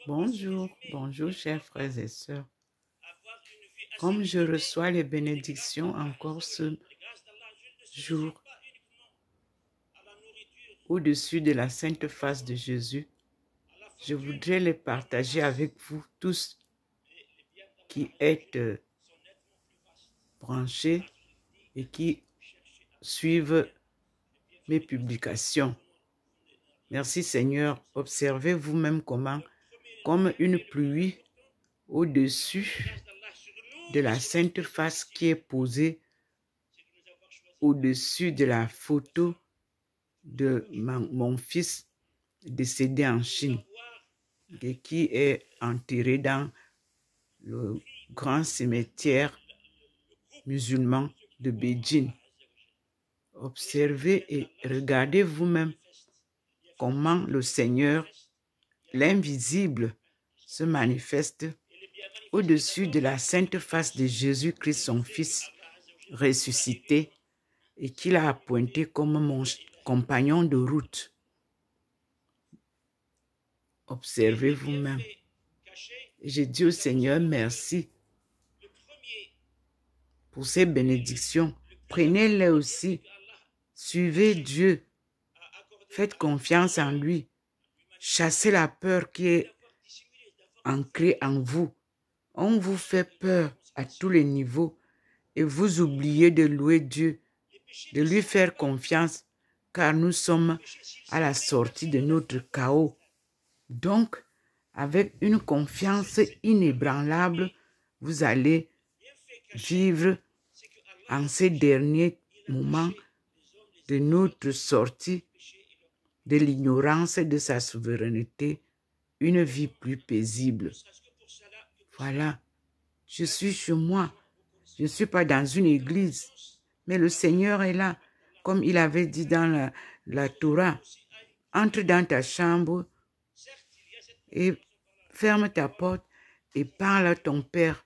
Bonjour, bonjour chers frères et sœurs. Comme je reçois les bénédictions encore ce jour au-dessus de la sainte face de Jésus, je voudrais les partager avec vous tous qui êtes branchés et qui suivent mes publications. Merci Seigneur, observez vous-même comment, comme une pluie au-dessus de la sainte face qui est posée au-dessus de la photo de mon fils décédé en Chine et qui est enterré dans le grand cimetière musulman de Beijing. Observez et regardez vous-même comment le Seigneur, l'invisible, se manifeste au-dessus de la sainte face de Jésus-Christ, son Fils ressuscité, et qu'il a appointé comme mon compagnon de route. Observez vous-même. Je dis au Seigneur merci pour ces bénédictions. Prenez-les aussi. Suivez Dieu. Faites confiance en lui. Chassez la peur qui est ancrée en vous. On vous fait peur à tous les niveaux et vous oubliez de louer Dieu, de lui faire confiance, car nous sommes à la sortie de notre chaos. Donc, avec une confiance inébranlable, vous allez vivre en ces derniers moments de notre sortie de l'ignorance et de sa souveraineté, une vie plus paisible. Voilà, je suis chez moi. Je ne suis pas dans une église, mais le Seigneur est là, comme il avait dit dans la Torah. Entre dans ta chambre et ferme ta porte et parle à ton Père.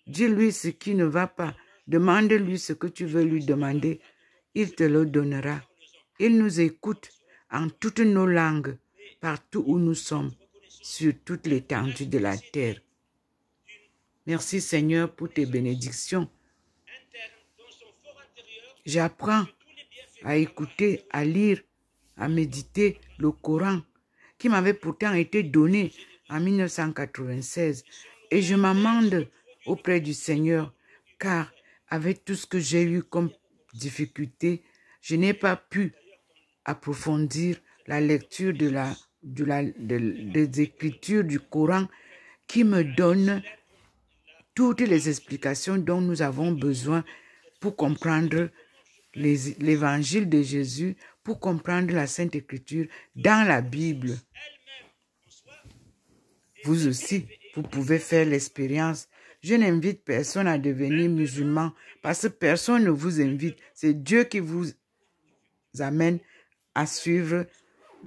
Dis-lui ce qui ne va pas. Demande-lui ce que tu veux lui demander. Il te le donnera. Il nous écoute en toutes nos langues, partout où nous sommes, sur toute l'étendue de la terre. Merci Seigneur pour tes bénédictions. J'apprends à écouter, à lire, à méditer le Coran qui m'avait pourtant été donné en 1996. Et je m'amende auprès du Seigneur, car avec tout ce que j'ai eu comme difficulté, je n'ai pas pu approfondir la lecture des Écritures du Coran qui me donne toutes les explications dont nous avons besoin pour comprendre l'évangile de Jésus, pour comprendre la Sainte Écriture dans la Bible. Vous aussi, vous pouvez faire l'expérience. Je n'invite personne à devenir musulman parce que personne ne vous invite. C'est Dieu qui vous amène à suivre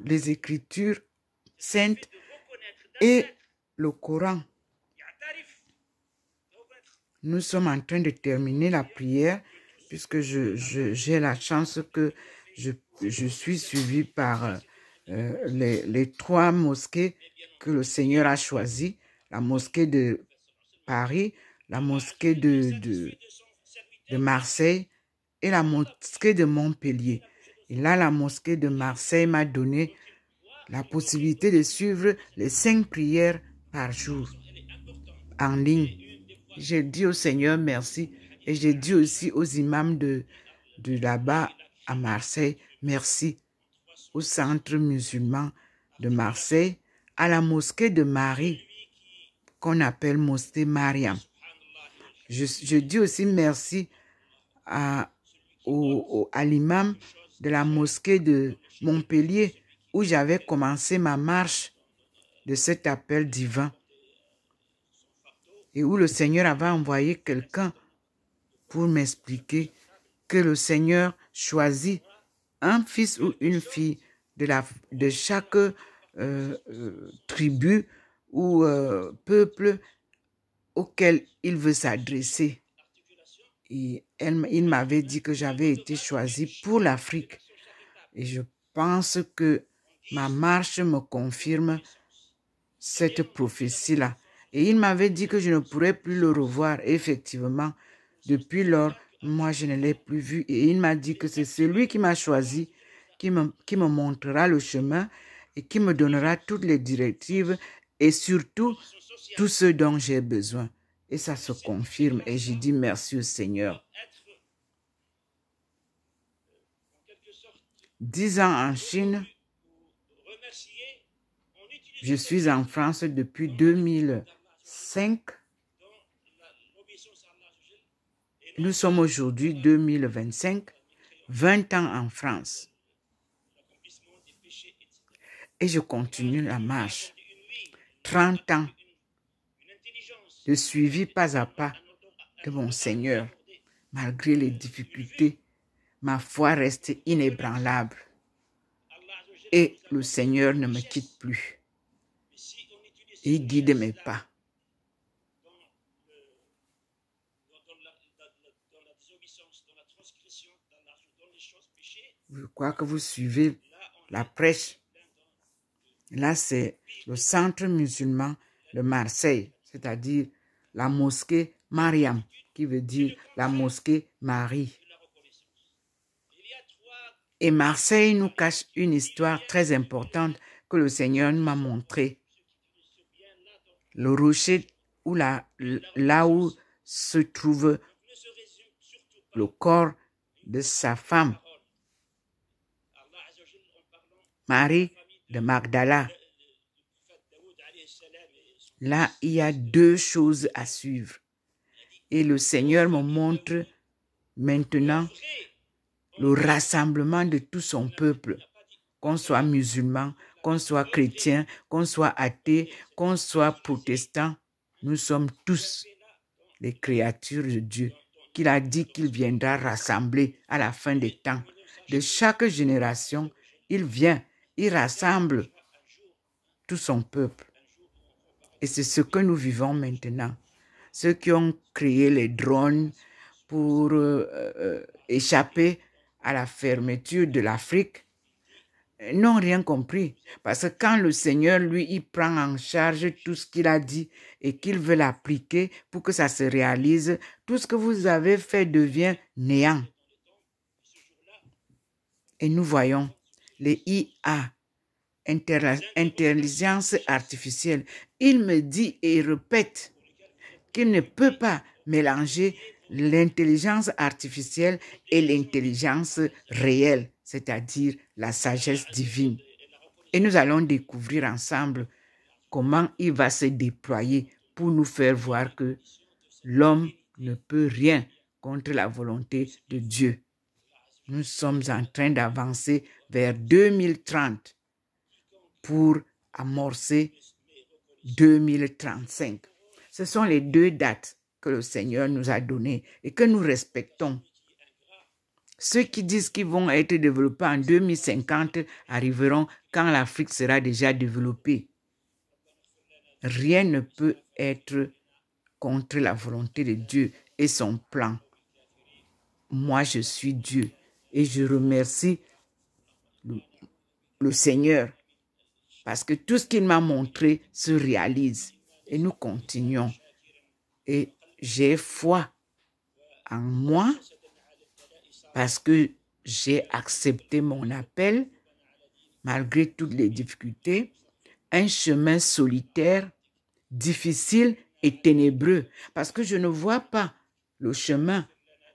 les Écritures saintes et le Coran. Nous sommes en train de terminer la prière puisque j'ai la chance que je suis suivi par les 3 mosquées que le Seigneur a choisies. La mosquée de Paris, la mosquée de Marseille et la mosquée de Montpellier. Et là, la mosquée de Marseille m'a donné la possibilité de suivre les 5 prières par jour en ligne. J'ai dit au Seigneur merci et j'ai dit aussi aux imams de là-bas à Marseille merci, au centre musulman de Marseille, à la mosquée de Marie qu'on appelle mosquée Mariam. Je dis aussi merci à l'imam de la mosquée de Montpellier où j'avais commencé ma marche de cet appel divin et où le Seigneur avait envoyé quelqu'un pour m'expliquer que le Seigneur choisit un fils ou une fille de chaque tribu ou peuple auquel il veut s'adresser. Et il m'avait dit que j'avais été choisie pour l'Afrique. Et je pense que ma marche me confirme cette prophétie-là. Et il m'avait dit que je ne pourrais plus le revoir. Et effectivement, depuis lors, moi, je ne l'ai plus vu. Et il m'a dit que c'est celui qui m'a choisi, qui me montrera le chemin et qui me donnera toutes les directives et surtout tout ce dont j'ai besoin. Et ça se confirme. Et j'ai dit merci au Seigneur. 10 ans en Chine. Je suis en France depuis 2005. Nous sommes aujourd'hui 2025, 20 ans en France. Et je continue la marche. 30 ans de suivi pas à pas de mon Seigneur. Malgré les difficultés, ma foi reste inébranlable. Et le Seigneur ne me quitte plus. Il guide mes pas. Je crois que vous suivez la prêche. Là, c'est le centre musulman de Marseille, c'est-à-dire la mosquée Mariam, qui veut dire la mosquée Marie. Et Marseille nous cache une histoire très importante que le Seigneur m'a montrée. Le rocher là où se trouve le corps de sa femme, Marie de Magdala. Là, il y a 2 choses à suivre. Et le Seigneur me montre maintenant le rassemblement de tout son peuple, qu'on soit musulman, qu'on soit chrétien, qu'on soit athée, qu'on soit protestant, nous sommes tous les créatures de Dieu, qu'il a dit qu'il viendra rassembler à la fin des temps. De chaque génération, il vient, il rassemble tout son peuple. Et c'est ce que nous vivons maintenant. Ceux qui ont créé les drones pour échapper à la fermeture de l'Afrique n'ont rien compris. Parce que quand le Seigneur, lui, il prend en charge tout ce qu'il a dit et qu'il veut l'appliquer pour que ça se réalise, tout ce que vous avez fait devient néant. Et nous voyons les IA, intelligence artificielle. Il me dit et répète qu'il ne peut pas mélanger l'intelligence artificielle et l'intelligence réelle, c'est-à-dire la sagesse divine. Et nous allons découvrir ensemble comment il va se déployer pour nous faire voir que l'homme ne peut rien contre la volonté de Dieu. Nous sommes en train d'avancer vers 2030 pour amorcer 2035. Ce sont les 2 dates que le Seigneur nous a données et que nous respectons. Ceux qui disent qu'ils vont être développés en 2050 arriveront quand l'Afrique sera déjà développée. Rien ne peut être contre la volonté de Dieu et son plan. Moi, je suis Dieu et je remercie le Seigneur parce que tout ce qu'il m'a montré se réalise et nous continuons. Et j'ai foi en moi parce que j'ai accepté mon appel malgré toutes les difficultés, un chemin solitaire, difficile et ténébreux parce que je ne vois pas le chemin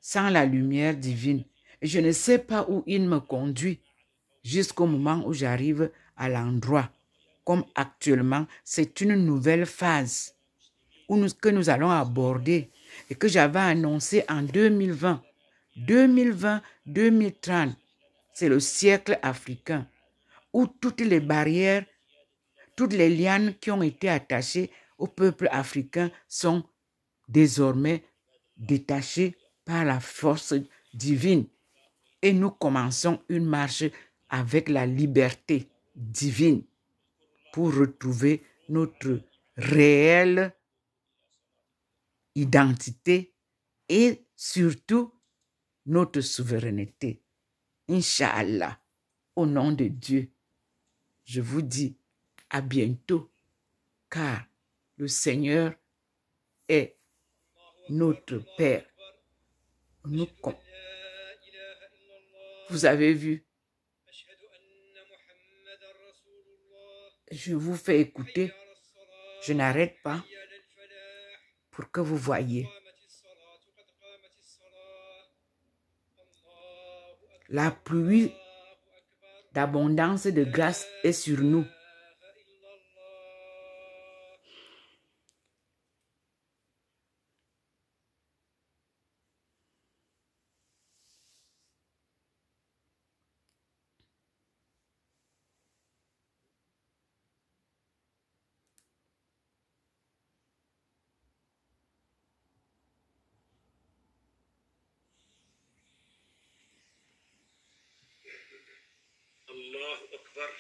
sans la lumière divine. Et je ne sais pas où il me conduit jusqu'au moment où j'arrive à l'endroit. Comme actuellement, c'est une nouvelle phase que nous allons aborder et que j'avais annoncé en 2020. 2020-2030, c'est le siècle africain où toutes les barrières, toutes les lianes qui ont été attachées au peuple africain sont désormais détachées par la force divine. Et nous commençons une marche avec la liberté divine pour retrouver notre réelle identité et surtout notre souveraineté. Inch'Allah, au nom de Dieu, je vous dis à bientôt car le Seigneur est notre Père. Vous avez vu, je vous fais écouter, je n'arrête pas pour que vous voyez. La pluie d'abondance de grâce est sur nous. الله أكبر.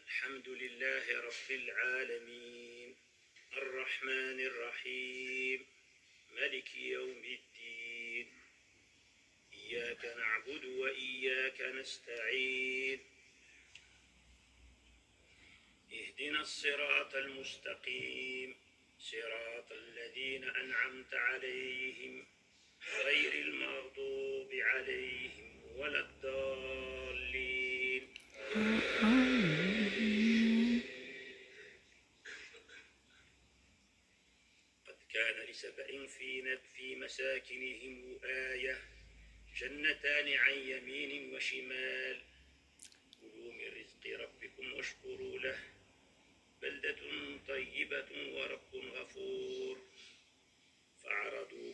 الحمد لله رب العالمين الرحمن الرحيم مالك يوم الدين إياك نعبد وإياك نستعين اهدنا الصراط المستقيم صراط الذين أنعمت عليهم غير المغضوب عليهم ولا الضالين. قد كان لسبأ في مساكنهم آية جنتان عن يمين وشمال كلوا من رزق ربكم واشكروا له بلدة طيبة ورب غفور. فعرضوا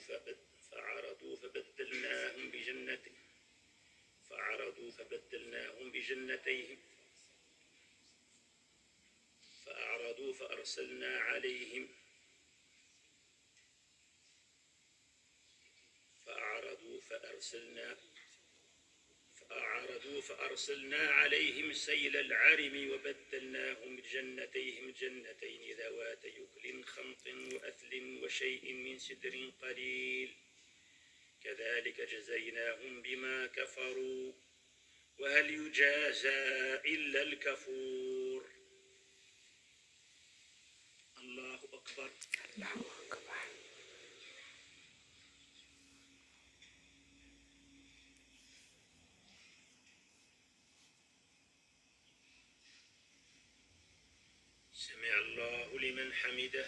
فأرسلنا عليهم سيل العرم وبدلناهم بجنتين ذواتي أكل خمط وأثل وشيء من سدر قليل كذلك جزيناهم بما كفروا وهل يجازى إلا الكفور. الله أكبر. الله أكبر. سمع الله لمن حمده.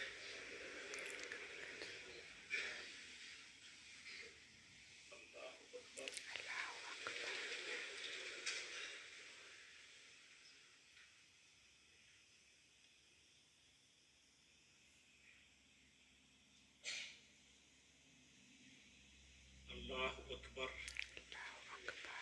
الله أكبر. الله أكبر.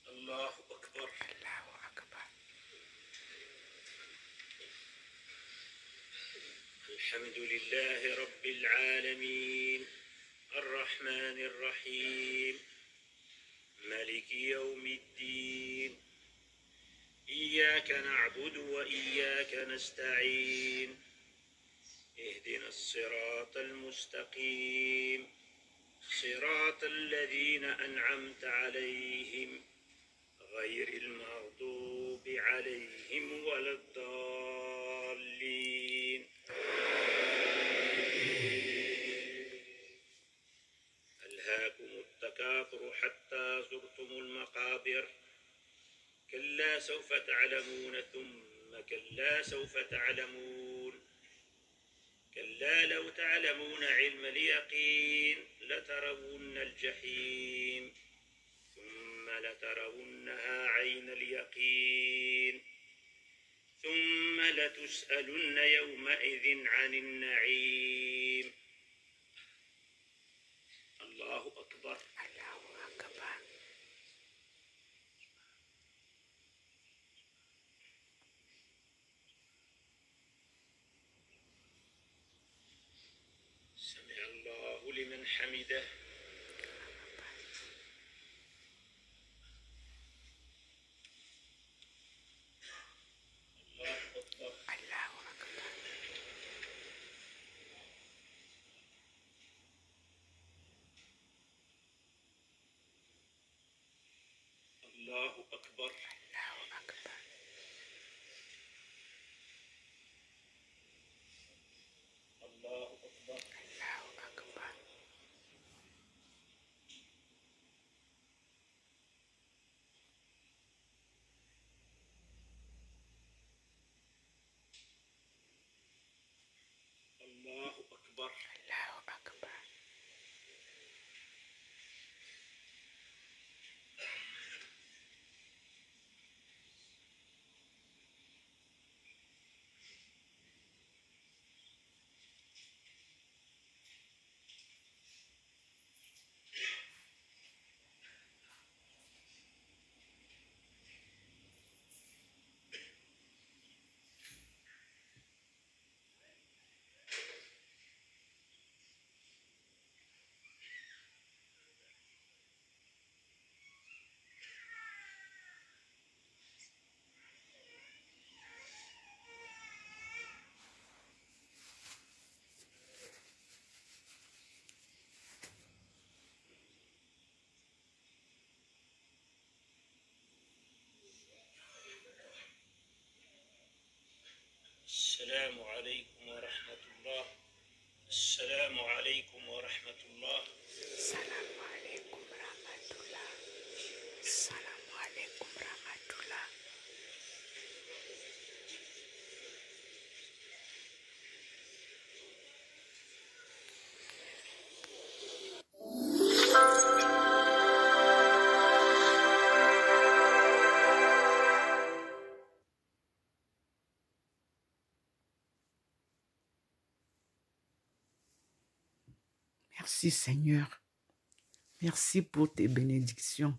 الله أكبر. الله أكبر. الحمد لله رب العالمين الرحمن الرحيم مالك يوم الدين إياك نعبد وإياك نستعين اهدنا الصراط المستقيم صراط الذين أنعمت عليهم غير المغضوب عليهم ولا الضالين. ألهاكم التكاثر حتى زرتم المقابر كلا سوف تعلمون ثم كلا سوف تعلمون كلا لو تعلمون علم اليقين لترون الجحيم ثم لترونها عين اليقين ثم لتسألن يومئذ عن النعيم. الله أكبر. الله أكبر. سمع لمن حمده الله أكبر الله أكبر الله أكبر الله أكبر السلام عليكم ورحمة الله السلام عليكم ورحمة الله السلام عليكم ورحمة الله. السلام عليكم ورحمة الله. Merci Seigneur. Merci pour tes bénédictions.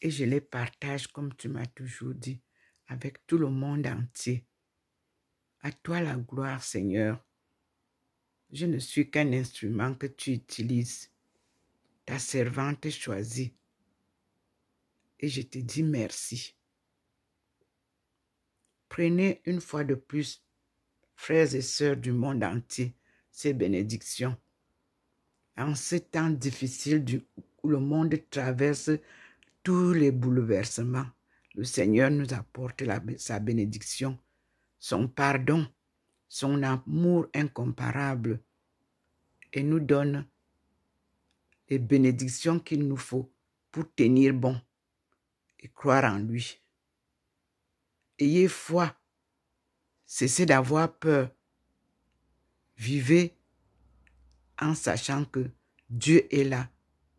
Et je les partage comme tu m'as toujours dit, avec tout le monde entier. À toi la gloire, Seigneur. Je ne suis qu'un instrument que tu utilises. Ta servante choisie. Et je te dis merci. Prenez une fois de plus, frères et sœurs du monde entier, ces bénédictions. En ces temps difficiles où le monde traverse tous les bouleversements, le Seigneur nous apporte sa bénédiction, son pardon, son amour incomparable et nous donne les bénédictions qu'il nous faut pour tenir bon et croire en lui. Ayez foi, cessez d'avoir peur, vivez en sachant que Dieu est là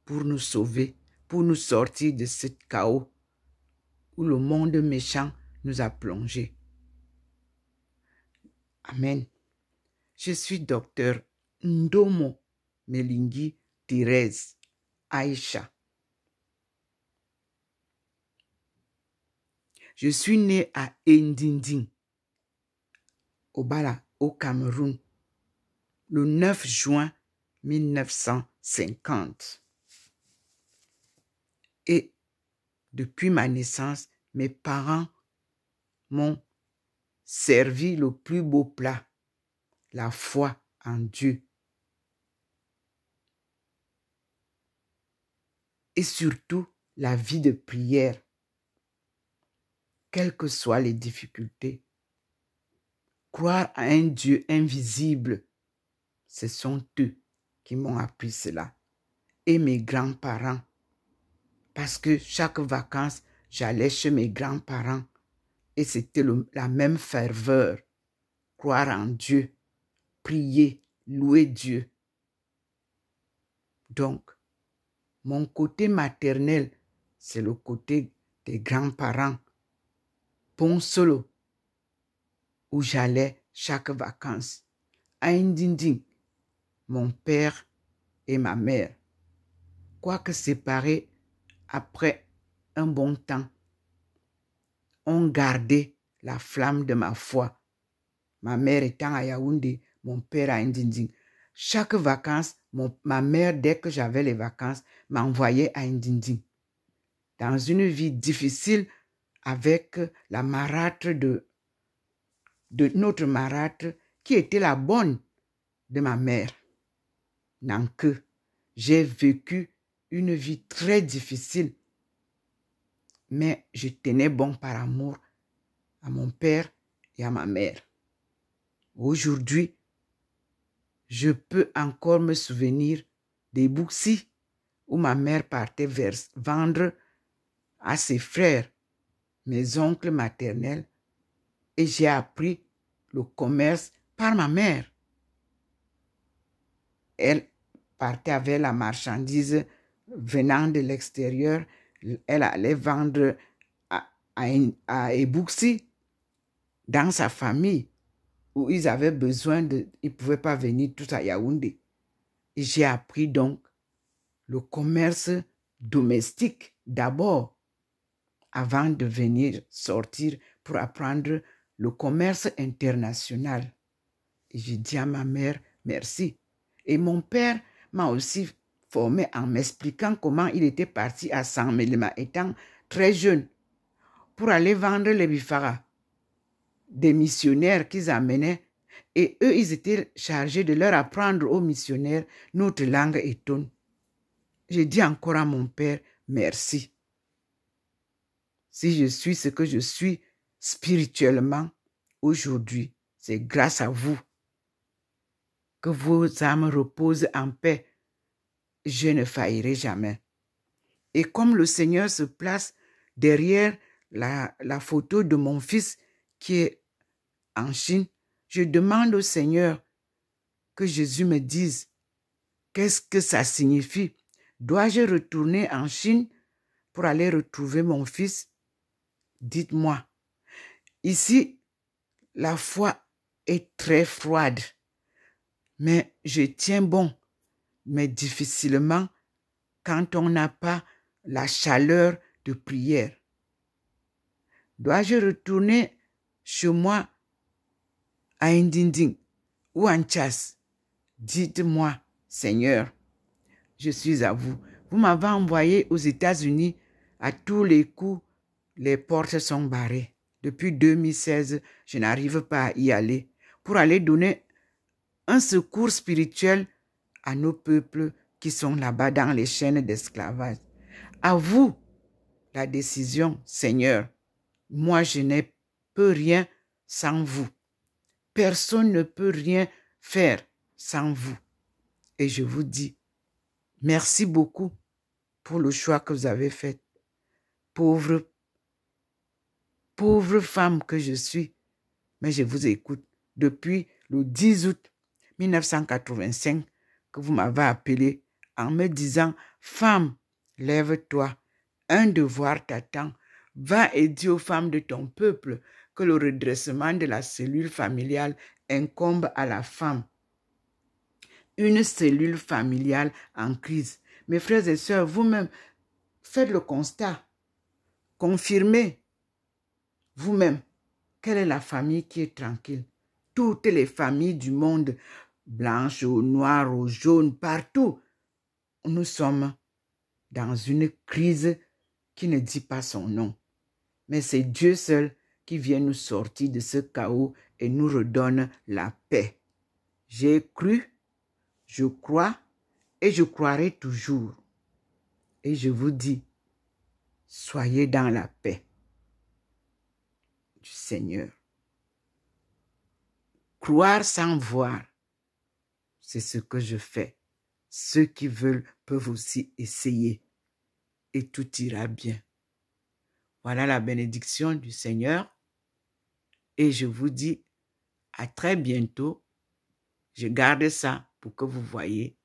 pour nous sauver, pour nous sortir de ce chaos où le monde méchant nous a plongés. Amen. Je suis docteur Ndomo Melingi Thérèse Aïcha. Je suis née à Ndinding, au Bala, au Cameroun, le 9 juin 1950. Et depuis ma naissance, mes parents m'ont servi le plus beau plat, la foi en Dieu. Et surtout, la vie de prière, quelles que soient les difficultés. Croire à un Dieu invisible, ce sont eux qui m'ont appris cela. Et mes grands-parents, parce que chaque vacances, j'allais chez mes grands-parents et c'était la même ferveur. Croire en Dieu, prier, louer Dieu. Donc, mon côté maternel, c'est le côté des grands-parents. Ponsolo, où j'allais chaque vacances. À Ndinding, mon père et ma mère. Quoique séparés après un bon temps, ont gardé la flamme de ma foi. Ma mère étant à Yaoundé, mon père à Ndinding. chaque vacances, ma mère, dès que j'avais les vacances, m'envoyait à Ndindi. Dans une vie difficile avec la marâtre de notre marâtre qui était la bonne de ma mère. Non que j'ai vécu une vie très difficile, mais je tenais bon par amour à mon père et à ma mère. Aujourd'hui, je peux encore me souvenir des Bouxi où ma mère partait vendre à ses frères, mes oncles maternels, et j'ai appris le commerce par ma mère. Elle partait avec la marchandise venant de l'extérieur, elle allait vendre à Ebouxi dans sa famille où ils avaient besoin ils ne pouvaient pas venir tous à Yaoundé. Et j'ai appris donc le commerce domestique d'abord avant de venir sortir pour apprendre le commerce international. Et j'ai dit à ma mère, merci. Et mon père m'a aussi formé en m'expliquant comment il était parti à Saint-Mélima étant très jeune pour aller vendre les bifaras des missionnaires qu'ils amenaient. Et eux, ils étaient chargés de leur apprendre aux missionnaires notre langue étonne. J'ai dit encore à mon père, merci. Si je suis ce que je suis spirituellement aujourd'hui, c'est grâce à vous. Que vos âmes reposent en paix. Je ne faillirai jamais. Et comme le Seigneur se place derrière la photo de mon fils qui est en Chine, je demande au Seigneur que Jésus me dise qu'est-ce que ça signifie. Dois-je retourner en Chine pour aller retrouver mon fils? Dites-moi. Ici, la foi est très froide, mais je tiens bon, mais difficilement quand on n'a pas la chaleur de prière. Dois-je retourner chez moi à Ndinding ou à Nchas? Dites-moi, Seigneur, je suis à vous. Vous m'avez envoyé aux États-Unis, à tous les coups, les portes sont barrées. Depuis 2016, je n'arrive pas à y aller pour aller donner un secours spirituel à nos peuples qui sont là-bas dans les chaînes d'esclavage. À vous la décision, Seigneur. Moi, je ne peux rien sans vous. Personne ne peut rien faire sans vous. Et je vous dis, merci beaucoup pour le choix que vous avez fait. Pauvre femme que je suis, mais je vous écoute depuis le 10 août 1985 que vous m'avez appelé en me disant, femme, lève-toi, un devoir t'attend. Va et dis aux femmes de ton peuple que le redressement de la cellule familiale incombe à la femme. Une cellule familiale en crise. Mes frères et sœurs, vous-même, faites le constat. Confirmez vous-même quelle est la famille qui est tranquille. Toutes les familles du monde, blanches, aux noires, aux jaunes, partout, nous sommes dans une crise qui ne dit pas son nom. Mais c'est Dieu seul qui vient nous sortir de ce chaos et nous redonne la paix. J'ai cru, je crois et je croirai toujours. Et je vous dis, soyez dans la paix du Seigneur. Croire sans voir, c'est ce que je fais. Ceux qui veulent peuvent aussi essayer et tout ira bien. Voilà la bénédiction du Seigneur et je vous dis à très bientôt. Je garde ça pour que vous voyez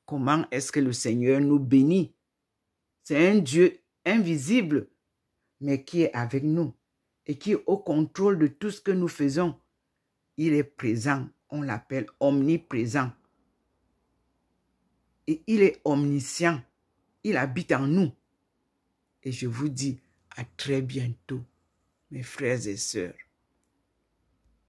comment est-ce que le Seigneur nous bénit. C'est un Dieu invisible, mais qui est avec nous et qui est au contrôle de tout ce que nous faisons. Il est présent, on l'appelle omniprésent. Et il est omniscient, il habite en nous. Et je vous dis à très bientôt, mes frères et sœurs.